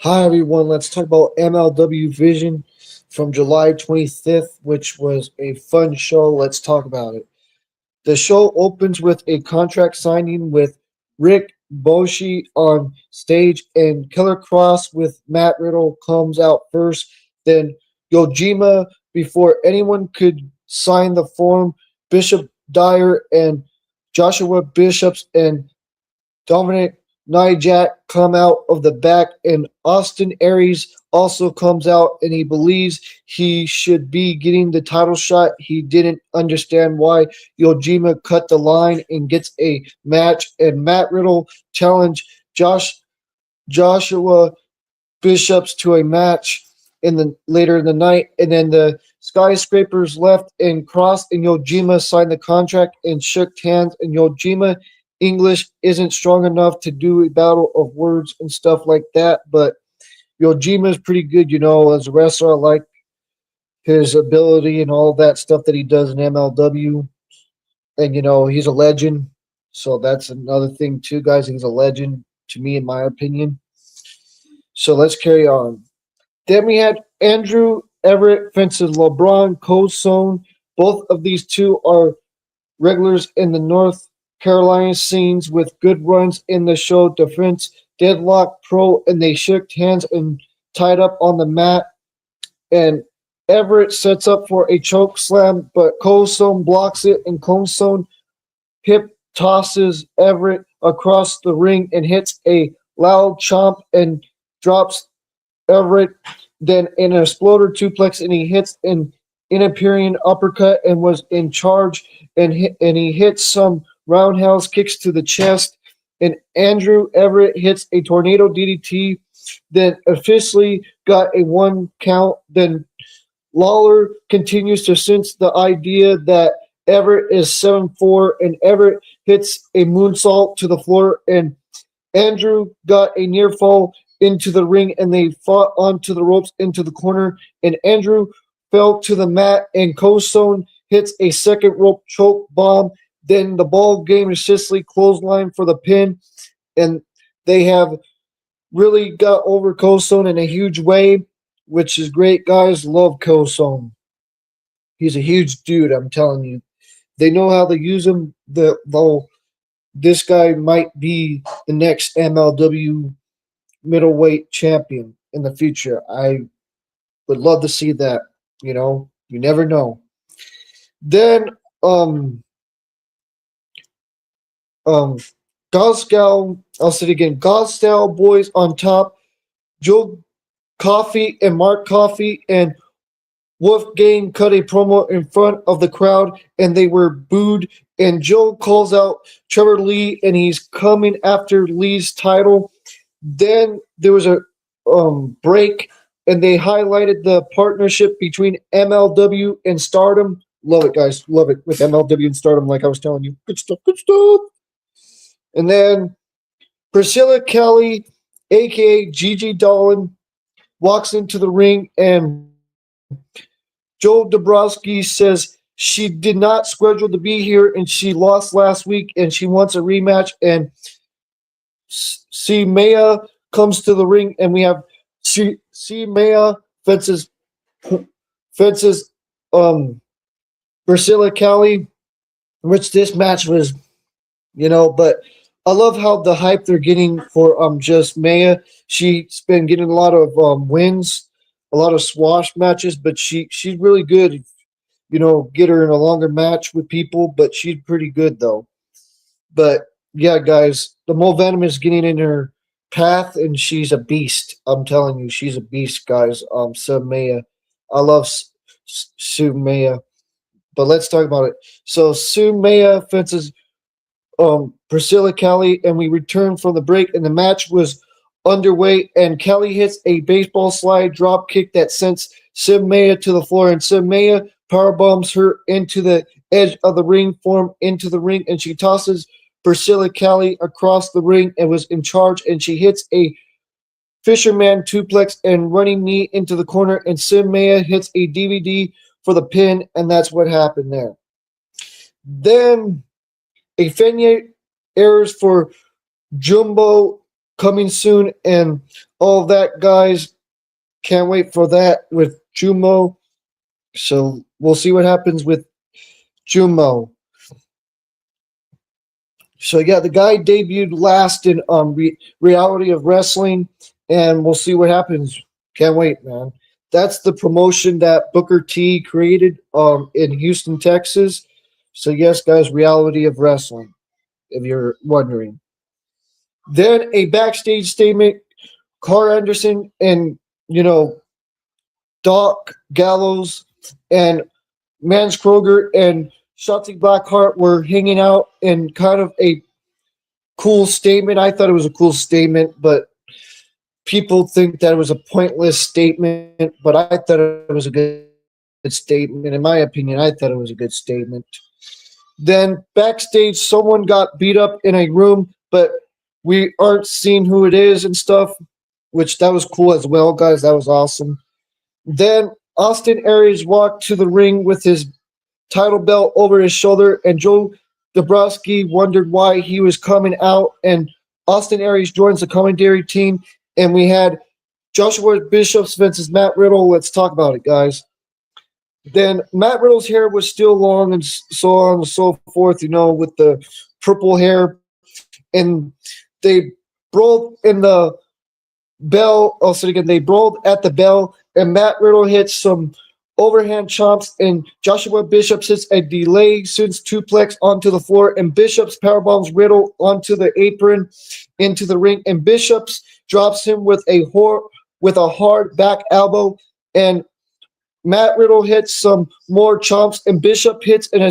Hi everyone, let's talk about MLW Vision from July 25th, which was a fun show. Let's talk about it. The show opens with a contract signing with Rick Boshi on stage, and Killer Cross with Matt Riddle comes out first. Then Yojima, before anyone could sign the form, Bishop Dyer and Joshua Bishops and Dominic Nijak come out of the back, and Austin Aries also comes out, and he believes he should be getting the title shot. He didn't understand why Yojima cut the line and gets a match, and Matt Riddle challenged Joshua Bishops to a match in the later in the night, and then the skyscrapers left, and Cross and Yojima signed the contract and shook hands. And Yojima English isn't strong enough to do a battle of words and stuff like that, but Yojima is pretty good, as a wrestler. I like his ability and all that stuff that he does in MLW, and he's a legend. So that's another thing too, guys. He's a legend to me, in my opinion. So let's carry on. Then we had Andrew Everett fences LeBron Cozone. Both of these two are regulars in the North Carolina scenes with good runs in the show. Defense Deadlock Pro, and they shook hands and tied up on the mat. And Everett sets up for a choke slam, but Cozone blocks it, and Cozone hip tosses Everett across the ring and hits a loud chomp and drops Everett, then an exploder suplex, and he hits an Imperial uppercut and was in charge, and he hits some roundhouse kicks to the chest, and Andrew Everett hits a tornado DDT, then officially got a 1 count. Then Lawler continues to sense the idea that Everett is 7-4, and Everett hits a moonsault to the floor, and Andrew got a near fall into the ring, and they fought onto the ropes into the corner, and Andrew fell to the mat, and Cozone hits a second rope choke bomb. Then the ball game is Sicily clothesline for the pin, and they have really got over Cozone in a huge way, which is great, guys. Love Cozone. He's a huge dude, I'm telling you. They know how to use him. Though this guy might be the next MLW middleweight champion in the future. I would love to see that. You never know. Then, um, Gosgow, I'll say it again. Gosgow boys on top. Joe Coffey and Mark Coffey and Wolfgang cut a promo in front of the crowd, and they were booed. And Joe calls out Trevor Lee, and he's coming after Lee's title. Then there was a break, and they highlighted the partnership between MLW and Stardom. Love it, guys. Love it with MLW and Stardom, like I was telling you. Good stuff, good stuff. And then Priscilla Kelly, a.k.a. Gigi Dolan, walks into the ring, and Joe Dabrowski says she did not schedule to be here, and she lost last week, and she wants a rematch. And C. Maya comes to the ring, and we have C. Maya fences Priscilla Kelly, which this match was, but I love how the hype they're getting for just Maya. She's been getting a lot of wins, a lot of swash matches, but she's really good. Get her in a longer match with people, but she's pretty good though. But yeah, guys, the Mo Venom is getting in her path, and she's a beast. I'm telling you, she's a beast, guys. Sumaya, I love Sumaya, but let's talk about it. So Sumaya fences Priscilla Kelly, and we return from the break, and the match was underway, and Kelly hits a baseball slide drop kick that sends Sumaya to the floor, and Sumaya power bombs her into the edge of the ring form into the ring, and she tosses Priscilla Kelly across the ring and was in charge, and she hits a fisherman suplex and running knee into the corner, and Sumaya hits a DVD for the pin, and that's what happened there. Then a Fenye errors for Jumbo coming soon and all that, guys. Can't wait for that with Jumo. So we'll see what happens with Jumo. So yeah, the guy debuted last in Reality of Wrestling, and we'll see what happens. Can't wait, man. That's the promotion that Booker T created in Houston, Texas. So yes, guys, Reality of Wrestling, if you're wondering. Then a backstage statement: Carl Anderson and Doc Gallows and Mans Kroger and Shotzi Blackheart were hanging out in kind of a cool statement. I thought it was a cool statement, but people think that it was a pointless statement. But I thought it was a good statement. In my opinion, I thought it was a good statement. Then backstage, someone got beat up in a room, but we aren't seeing who it is and stuff, which that was cool as well, guys. That was awesome. Then Austin Aries walked to the ring with his title belt over his shoulder, and Joe Dabrowski wondered why he was coming out, and Austin Aries joins the commentary team, and we had Joshua Bishop's versus Matt Riddle. Let's talk about it, guys. Then Matt Riddle's hair was still long and so on and so forth, with the purple hair, and they brawled in the bell. Also, again, they brawled at the bell, and Matt Riddle hit some overhand chomps, and Joshua Bishop hits a delay since suplex onto the floor, and Bishop's powerbombs Riddle onto the apron into the ring, and Bishop's drops him with a hard back elbow, and Matt Riddle hits some more chomps, and Bishop hits an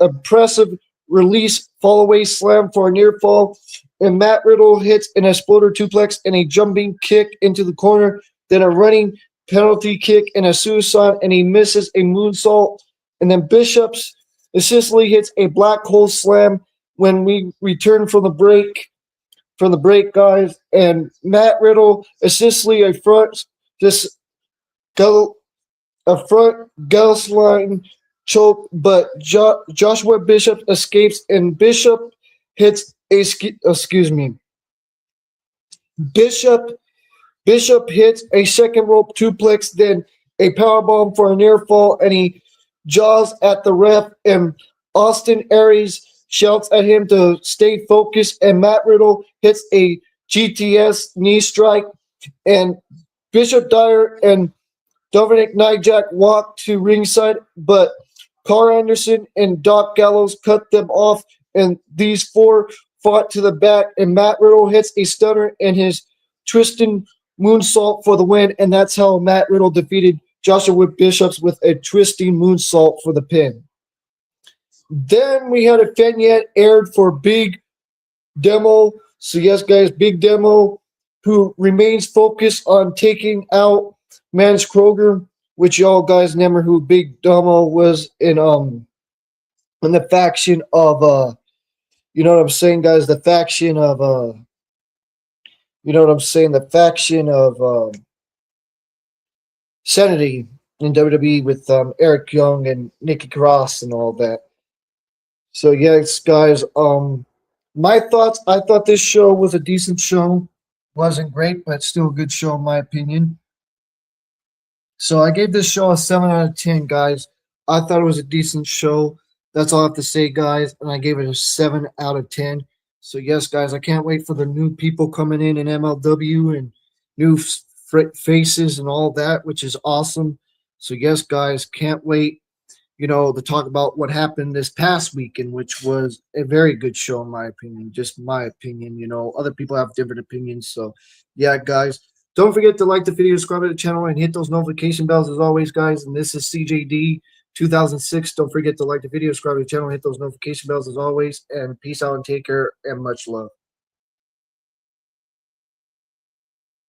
impressive release fall away slam for a near fall, and Matt Riddle hits an exploder suplex and a jumping kick into the corner, then a running penalty kick and a suicide, and he misses a moonsault, and then Bishop's assistantly hits a black hole slam when we return from the break, guys, and Matt Riddle assistantly a front Gauss line choke, but Joshua Bishop escapes, and Bishop hits Bishop hits a second rope suplex, then a powerbomb for a near fall, and he jaws at the ref, and Austin Aries shouts at him to stay focused, and Matt Riddle hits a GTS knee strike, and Bishop Dyer and Dominic Dijak walk to ringside, but Carl Anderson and Doc Gallows cut them off, and these four fought to the back, and Matt Riddle hits a stunner and his twisting moonsault for the win, and that's how Matt Riddle defeated Joshua Bishop's with a twisting moonsault for the pin. Then we had a vignette aired for Big Demo. So yes, guys, Big Demo, who remains focused on taking out Mans Kroger, which y'all guys remember who Big Demo was in the faction of you know what I'm saying, guys, the faction of the faction of Sanity in WWE with Eric Young and Nikki Cross and all that. So yes, guys, my thoughts, I thought this show was a decent show. Wasn't great, but still a good show in my opinion. So I gave this show a 7 out of 10, guys. I thought it was a decent show. That's all I have to say, guys. And I gave it a 7 out of 10. So yes, guys, I can't wait for the new people coming in MLW and new faces and all that, which is awesome. So yes, guys, can't wait, to talk about what happened this past weekend, which was a very good show in my opinion. Just my opinion. Other people have different opinions. So yeah, guys. Don't forget to like the video, subscribe to the channel, and hit those notification bells as always, guys. And this is CJD 2006. Don't forget to like the video, subscribe to the channel, hit those notification bells as always. And peace out and take care and much love.